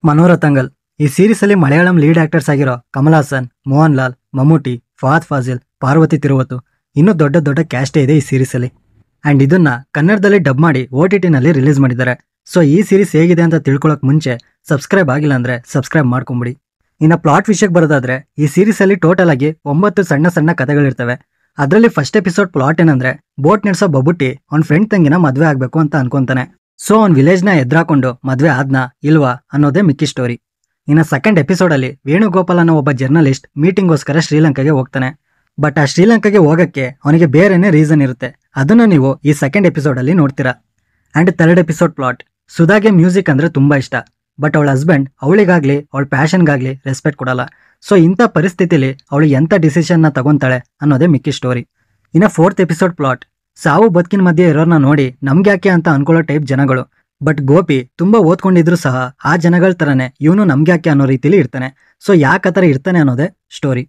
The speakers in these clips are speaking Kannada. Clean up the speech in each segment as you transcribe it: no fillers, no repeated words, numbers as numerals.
ಮನೋರತಂಗಲ್ ಈ ಸೀರೀಸ್ ಅಲ್ಲಿ ಮಲಯಾಳಂ ಲೀಡ್ ಆಕ್ಟರ್ಸ್ ಆಗಿರೋ ಕಮಲ್ ಹಾಸನ್, ಮೋಹನ್ ಲಾಲ್, ಮಮ್ಮೂಟಿ, ಫಹದ್ ಫಾಜಿಲ್, ಪಾರ್ವತಿ ತಿರುವತ್ತು ಇನ್ನೂ ದೊಡ್ಡ ದೊಡ್ಡ ಕ್ಯಾಸ್ಟೇ ಇದೆ ಈ ಸೀರೀಸ್ ಅಲ್ಲಿ. ಅಂಡ್ ಇದನ್ನ ಕನ್ನಡದಲ್ಲಿ ಡಬ್ ಮಾಡಿ OTT ನಲ್ಲಿ ರಿಲೀಸ್ ಮಾಡಿದ್ದಾರೆ. ಸೊ ಈ ಸೀರೀಸ್ ಹೇಗಿದೆ ಅಂತ ತಿಳ್ಕೊಳಕ್ ಮುಂಚೆ ಸಬ್ಸ್ಕ್ರೈಬ್ ಆಗಿಲ್ಲ ಅಂದ್ರೆ ಸಬ್ಸ್ಕ್ರೈಬ್ ಮಾಡ್ಕೊಂಬಿಡಿ. ಇನ್ನ ಪ್ಲಾಟ್ ವಿಷಯಕ್ಕೆ ಬರೋದಾದ್ರೆ ಈ ಸೀರೀಸ್ ಅಲ್ಲಿ ಟೋಟಲ್ ಆಗಿ 9 ಸಣ್ಣ ಸಣ್ಣ ಕಥೆಗಳಿರ್ತವೆ. ಅದರಲ್ಲಿ ಫಸ್ಟ್ ಎಪಿಸೋಡ್ ಪ್ಲಾಟ್ ಏನಂದ್ರೆ ಬೋಟ್ ನಡೆಸೋ ಬಬುಟ್ಟಿ ಅವ್ನ ಫ್ರೆಂಡ್ ತಂಗಿನ ಮದ್ವೆ ಆಗ್ಬೇಕು ಅಂತ ಅನ್ಕೊಂತಾನೆ. ಸೊ ಅವ್ನ್ ವಿಲೇಜ್ ನ ಎದ್ರಾಕೊಂಡು ಮದ್ವೆ ಆದ್ನಾ ಇಲ್ವಾ ಅನ್ನೋದೇ ಮಿಕ್ಕಿ ಸ್ಟೋರಿ. ಇನ್ನು ಸೆಕೆಂಡ್ ಎಪಿಸೋಡ್ ಅಲ್ಲಿ ವೇಣುಗೋಪಾಲ್ ಅನ್ನೋ ಒಬ್ಬ ಜರ್ನಲಿಸ್ಟ್ ಮೀಟಿಂಗ್ಗೋಸ್ಕರ ಶ್ರೀಲಂಕಾಗೆ ಹೋಗ್ತಾನೆ. ಬಟ್ ಆ ಶ್ರೀಲಂಕಾಗೆ ಹೋಗಕ್ಕೆ ಅವನಿಗೆ ಬೇರೆನೇ ರೀಸನ್ ಇರುತ್ತೆ. ಅದನ್ನ ನೀವು ಈ ಸೆಕೆಂಡ್ ಎಪಿಸೋಡ್ ಅಲ್ಲಿ ನೋಡ್ತೀರಾ. ಅಂಡ್ ಥರ್ಡ್ ಎಪಿಸೋಡ್ ಪ್ಲಾಟ್, ಸುಧಾಗೆ ಮ್ಯೂಸಿಕ್ ಅಂದ್ರೆ ತುಂಬಾ ಇಷ್ಟ. ಬಟ್ ಅವಳ ಹಸ್ಬೆಂಡ್ ಅವಳಿಗಾಗ್ಲಿ ಅವಳ ಪ್ಯಾಷನ್ಗಾಗ್ಲಿ ರೆಸ್ಪೆಕ್ಟ್ ಕೊಡಲ್ಲ. ಸೊ ಇಂಥ ಪರಿಸ್ಥಿತಿಲಿ ಅವಳು ಎಂಥ ಡಿಸಿಷನ್ ನ ತಗೊಂತಾಳೆ ಅನ್ನೋದೇ ಮಿಕ್ಕಿ ಸ್ಟೋರಿ. ಇನ್ನು ಫೋರ್ತ್ ಎಪಿಸೋಡ್ ಪ್ಲಾಟ್, ಸಾವು ಬದುಕಿನ ಮಧ್ಯೆ ಇರೋರ್ನ ನೋಡಿ ನಮ್ಗ್ಯಾಕೆ ಅಂತ ಅನ್ಕೊಳ್ಳೋ ಟೈಪ್ ಜನಗಳು. ಬಟ್ ಗೋಪಿ ತುಂಬಾ ಓದ್ಕೊಂಡಿದ್ರು ಸಹ ಆ ಜನಗಳ ತರನೇ ಇವನು ನಮ್ಗ್ಯಾಕೆ ಅನ್ನೋ ರೀತಿಲಿ ಇರ್ತಾನೆ. ಸೊ ಯಾಕತರ ಇರ್ತಾನೆ ಅನ್ನೋದೇ ಸ್ಟೋರಿ.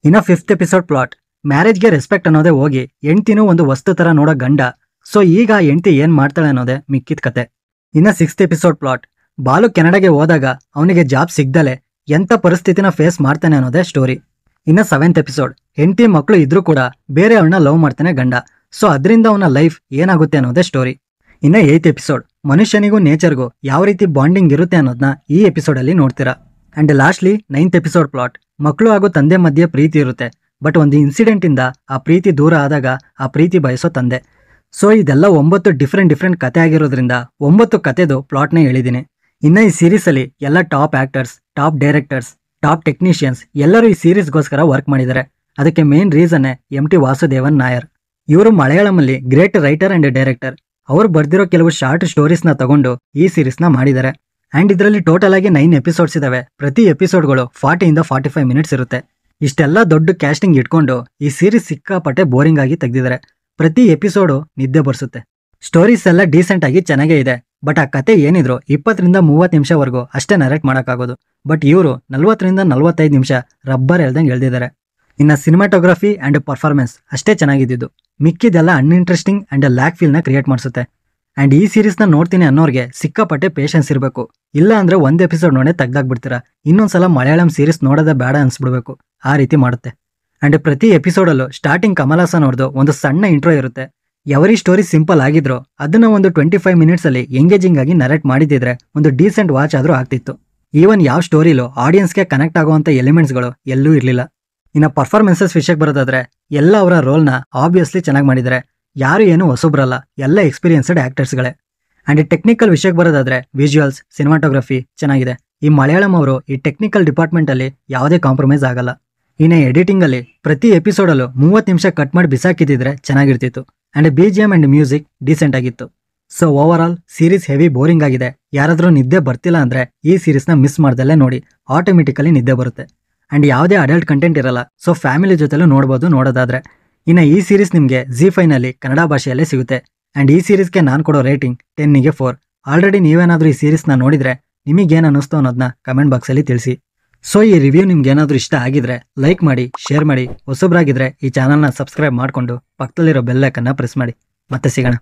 ಇನ್ನು ಫಿಫ್ತ್ ಎಪಿಸೋಡ್ ಪ್ಲಾಟ್, ಮ್ಯಾರೇಜ್ಗೆ ರೆಸ್ಪೆಕ್ಟ್ ಅನ್ನೋದೇ ಹೋಗಿ ಹೆಂಡ್ತಿನೂ ಒಂದು ವಸ್ತು ತರ ನೋಡೋ ಗಂಡ. ಸೊ ಈಗ ಹೆಂಡ್ತಿ ಏನ್ ಮಾಡ್ತಾಳೆ ಅನ್ನೋದೇ ಮಿಕ್ಕಿದ ಕತೆ. ಇನ್ನು ಸಿಕ್ಸ್ತ್ ಎಪಿಸೋಡ್ ಪ್ಲಾಟ್, ಬಾಲು ಕೆನಡಾಗೆ ಹೋದಾಗ ಅವನಿಗೆ ಜಾಬ್ ಸಿಗ್ದಲೆ ಎಂಥ ಪರಿಸ್ಥಿತಿನ ಫೇಸ್ ಮಾಡ್ತಾನೆ ಅನ್ನೋದೇ ಸ್ಟೋರಿ. ಇನ್ನು ಸೆವೆಂತ್ ಎಪಿಸೋಡ್, ಹೆಂಡತಿ ಮಕ್ಕಳು ಇದ್ರೂ ಕೂಡ ಬೇರೆ ಅವಳನ್ನ ಲವ್ ಮಾಡ್ತಾನೆ ಗಂಡ. ಸೊ ಅದರಿಂದ ಅವನ ಲೈಫ್ ಏನಾಗುತ್ತೆ ಅನ್ನೋದೇ ಸ್ಟೋರಿ. ಇನ್ನು ಏಯ್ತ್ ಎಪಿಸೋಡ್, ಮನುಷ್ಯನಿಗೂ ನೇಚರ್ಗೂ ಯಾವ ರೀತಿ ಬಾಂಡಿಂಗ್ ಇರುತ್ತೆ ಅನ್ನೋದನ್ನ ಈ ಎಪಿಸೋಡ್ ಅಲ್ಲಿ ನೋಡ್ತೀರಾ. And lastly ninth episode plot, ಮಕ್ಕಳು ಹಾಗೂ ತಂದೆ ಮಧ್ಯೆ ಪ್ರೀತಿ ಇರುತ್ತೆ. ಬಟ್ ಒಂದು ಇನ್ಸಿಡೆಂಟ್ ಇಂದ ಆ ಪ್ರೀತಿ ದೂರ ಆದಾಗ ಆ ಪ್ರೀತಿ ಬಯಸೋ ತಂದೆ. ಸೊ ಇದೆಲ್ಲ 9 ಡಿಫ್ರೆಂಟ್ ಕತೆ ಆಗಿರೋದ್ರಿಂದ 9 ಕತೆದು ಪ್ಲಾಟ್ನೇ ಹೇಳಿದ್ದೀನಿ. ಇನ್ನು ಈ ಸೀರೀಸ್ ಅಲ್ಲಿ ಎಲ್ಲ top actors, top directors, top technicians ಎಲ್ಲರೂ ಈ ಸೀರೀಸ್ಗೋಸ್ಕರ ವರ್ಕ್ ಮಾಡಿದ್ದಾರೆ. ಅದಕ್ಕೆ ಮೇನ್ ರೀಸನ್ನೇ MT ವಾಸುದೇವನ್ ನಾಯರ್. ಇವರು ಮಲಯಾಳಮಲ್ಲಿ ಗ್ರೇಟ್ ರೈಟರ್ ಅಂಡ್ ಡೈರೆಕ್ಟರ್. ಅವ್ರು ಬರ್ದಿರೋ ಕೆಲವು ಶಾರ್ಟ್ ಸ್ಟೋರೀಸ್ನ ತಗೊಂಡು ಈ ಸೀರೀಸ್ನ ಮಾಡಿದ್ದಾರೆ. ಅಂಡ್ ಇದರಲ್ಲಿ ಟೋಟಲ್ ಆಗಿ 9 ಎಪಿಸೋಡ್ಸ್ ಇದಾವೆ. ಪ್ರತಿ ಎಪಿಸೋಡ್ಗಳು 40 ಇಂದ 45 ಮಿನಿಟ್ಸ್ ಇರುತ್ತೆ. ಇಷ್ಟೆಲ್ಲ ದೊಡ್ಡ ಕ್ಯಾಸ್ಟಿಂಗ್ ಇಟ್ಕೊಂಡು ಈ ಸೀರೀಸ್ ಸಿಕ್ಕಾಪಟ್ಟೆ ಬೋರಿಂಗ್ ಆಗಿ ತೆಗ್ದಿದ್ದಾರೆ. ಪ್ರತಿ ಎಪಿಸೋಡು ನಿದ್ದೆ ಬರ್ಸುತ್ತೆ. ಸ್ಟೋರೀಸ್ ಎಲ್ಲ ಡೀಸೆಂಟ್ ಆಗಿ ಚೆನ್ನಾಗೇ ಇದೆ. ಬಟ್ ಆ ಕತೆ ಏನಿದ್ರು 20 ರಿಂದ 30 ನಿಮಿಷವರೆಗೂ ಅಷ್ಟೇ ನರೇಟ್ ಮಾಡೋಕ್ಕಾಗೋದು. ಬಟ್ ಇವರು 40 ರಿಂದ 45 ನಿಮಿಷ ರಬ್ಬರ್ ಎಳ್ದಂಗೆ ಎಳ್ದಿದ್ದಾರೆ. ಇನ್ನು ಸಿನಿಮಾಟೋಗ್ರಫಿ ಅಂಡ್ ಪರ್ಫಾರ್ಮೆನ್ಸ್ ಅಷ್ಟೇ ಚೆನ್ನಾಗಿದ್ದು. ಮಿಕ್ಕಿದೆಲ್ಲ ಅನ್ಇಂಟ್ರೆಸ್ಟಿಂಗ್ ಅಂಡ್ ಲ್ಯಾಕ್ ಫೀಲ್ನ ಕ್ರಿಯೇಟ್ ಮಾಡಿಸುತ್ತೆ. ಅಂಡ್ ಈ ಸೀರೀಸ್ನ ನೋಡ್ತೀನಿ ಅನ್ನೋರಿಗೆ ಸಿಕ್ಕಾಪಟ್ಟೆ ಪೇಷನ್ಸ್ ಇರಬೇಕು. ಇಲ್ಲ ಅಂದ್ರೆ ಒಂದು ಎಪಿಸೋಡ್ ನೋಡೇ ತೆಗ್ದಾಕ್ಬಿಡ್ತೀರಾ. ಇನ್ನೊಂದ್ಸಲ ಮಲಯಾಳಂ ಸೀರೀಸ್ ನೋಡೋದೇ ಬೇಡ ಅನ್ಸ್ಬಿಡ್ಬೇಕು. ಆ ರೀತಿ ಮಾಡುತ್ತೆ. ಅಂಡ್ ಪ್ರತಿ ಎಪಿಸೋಡಲ್ಲೂ ಸ್ಟಾರ್ಟಿಂಗ್ ಕಮಲ್ ಹಾಸನ್ ಅವ್ರದ್ದು ಒಂದು ಸಣ್ಣ ಇಂಟ್ರೋ ಇರುತ್ತೆ. ಎವರಿ ಸ್ಟೋರಿ ಸಿಂಪಲ್ ಆಗಿದ್ರು ಅದನ್ನ ಒಂದು 25 ಮಿನಿಟ್ಸ್ ಅಲ್ಲಿ ಎಂಗೇಜಿಂಗ್ ಆಗಿ ನರೇಟ್ ಮಾಡಿದಿದ್ರೆ ಒಂದು ಡೀಸೆಂಟ್ ವಾಚ್ ಆದ್ರೂ ಆಗ್ತಿತ್ತು. ಈವನ್ ಯಾವ ಸ್ಟೋರಿಲೂ ಆಡಿಯನ್ಸ್ಗೆ ಕನೆಕ್ಟ್ ಆಗುವಂತ ಎಲಿಮೆಂಟ್ಸ್ಗಳು ಎಲ್ಲೂ ಇರಲಿಲ್ಲ. ಇನ್ನು ಪರ್ಫಾರ್ಮೆನ್ಸಸ್ ವಿಷಯಕ್ಕೆ ಬರೋದಾದ್ರೆ ಎಲ್ಲ ಅವರ ರೋಲ್ನ ಆಬ್ವಿಯಸ್ಲಿ ಚೆನ್ನಾಗಿ ಮಾಡಿದ್ದಾರೆ. ಯಾರು ಏನು ಹೊಸಬ್ರಲ್ಲ, ಎಲ್ಲ ಎಕ್ಸ್ಪೀರಿಯನ್ಸ್ಡ್ ಆಕ್ಟರ್ಸ್ಗಳೇ. ಅಂಡ್ ಟೆಕ್ನಿಕಲ್ ವಿಷಯಕ್ಕೆ ಬರೋದಾದ್ರೆ ವಿಜುವಲ್ಸ್, ಸಿನಿಮಾಟೋಗ್ರಫಿ ಚೆನ್ನಾಗಿದೆ. ಈ ಮಲಯಾಳಂ ಅವರು ಈ ಟೆಕ್ನಿಕಲ್ ಡಿಪಾರ್ಟ್ಮೆಂಟ್ ಅಲ್ಲಿ ಯಾವುದೇ ಕಾಂಪ್ರಮೈಸ್ ಆಗಲ್ಲ. ಇನ್ನು ಎಡಿಟಿಂಗ್ ಅಲ್ಲಿ ಪ್ರತಿ ಎಪಿಸೋಡಲ್ಲೂ 30 ನಿಮಿಷ ಕಟ್ ಮಾಡಿ ಬಿಸಾಕಿದ್ರೆ ಚೆನ್ನಾಗಿರ್ತಿತ್ತು. And BGM and music decent ಆಗಿತ್ತು. So overall series heavy boring ಆಗಿದೆ. ಯಾರಾದ್ರೂ ನಿದ್ದೆ ಬರ್ತಿಲ್ಲ ಅಂದ್ರೆ ಈ ಸೀರೀಸ್ನ ಮಿಸ್ ಮಾಡ್ದಲ್ಲೇ ನೋಡಿ, ಆಟೋಮೆಟಿಕಲಿ ನಿದ್ದೆ ಬರುತ್ತೆ. ಅಂಡ್ ಯಾವುದೇ ಅಡಲ್ಟ್ ಕಂಟೆಂಟ್ ಇರಲ್ಲ. ಸೊ ಫ್ಯಾಮಿಲಿ ಜೊತೆಲೂ ನೋಡ್ಬೋದು ನೋಡೋದಾದ್ರೆ. ಇನ್ನು ಈ ಸೀರೀಸ್ ನಿಮಗೆ ZEE5 ನಲ್ಲಿ ಕನ್ನಡ ಭಾಷೆಯಲ್ಲೇ ಸಿಗುತ್ತೆ. ಅಂಡ್ ಈ ಸೀರೀಸ್ಗೆ ನಾನು ಕೊಡೋ ರೇಟಿಂಗ್ 10ಗೆ 4. ಆಲ್ರೆಡಿ ನೀವೇನಾದ್ರೂ ಈ ಸೀರೀಸ್ನ ನೋಡಿದ್ರೆ ನಿಮಗೇನು ಅನ್ನಿಸ್ತು ಅನ್ನೋದನ್ನ ಕಮೆಂಟ್ ಬಾಕ್ಸಲ್ಲಿ ತಿಳಿಸಿ. ಸೊ ಈ ರಿವ್ಯೂ ನಿಮ್ಗೆ ಏನಾದರೂ ಇಷ್ಟ ಆಗಿದ್ರೆ ಲೈಕ್ ಮಾಡಿ, ಶೇರ್ ಮಾಡಿ. ಹೊಸಬ್ರಾಗಿದ್ರೆ ಈ ಚಾನಲ್ನ ಸಬ್ಸ್ಕ್ರೈಬ್ ಮಾಡಿಕೊಂಡು ಪಕ್ಕದಲ್ಲಿರೋ ಬೆಲ್ ಐಕನ್ನ ಪ್ರೆಸ್ ಮಾಡಿ. ಮತ್ತೆ ಸಿಗೋಣ.